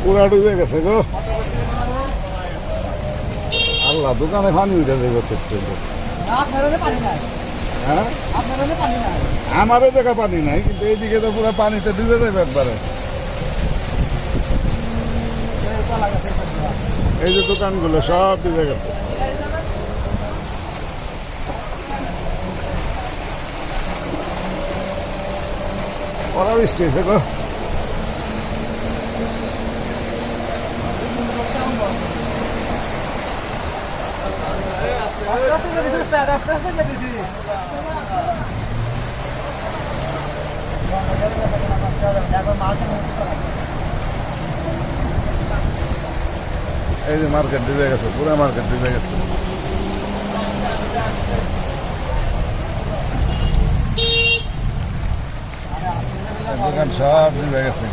পুরা ডুবে গেছে গো। আল্লাহ, দোকানে পানি উঠে যাবে হ্যাঁ, আমারও দেখা পানি নাই, কিন্তু এইদিকে তো পুরো পানিতে ডুবে যাবে একবারে। এই যে দোকানগুলো সব ডুবে গেছে। কড়া বৃষ্টি হয়েছে গো। এই যে মার্কেট ডুবে গেছে, পুরো মার্কেট ডুবে গেছে। দোকান সব ডুবে গেছে।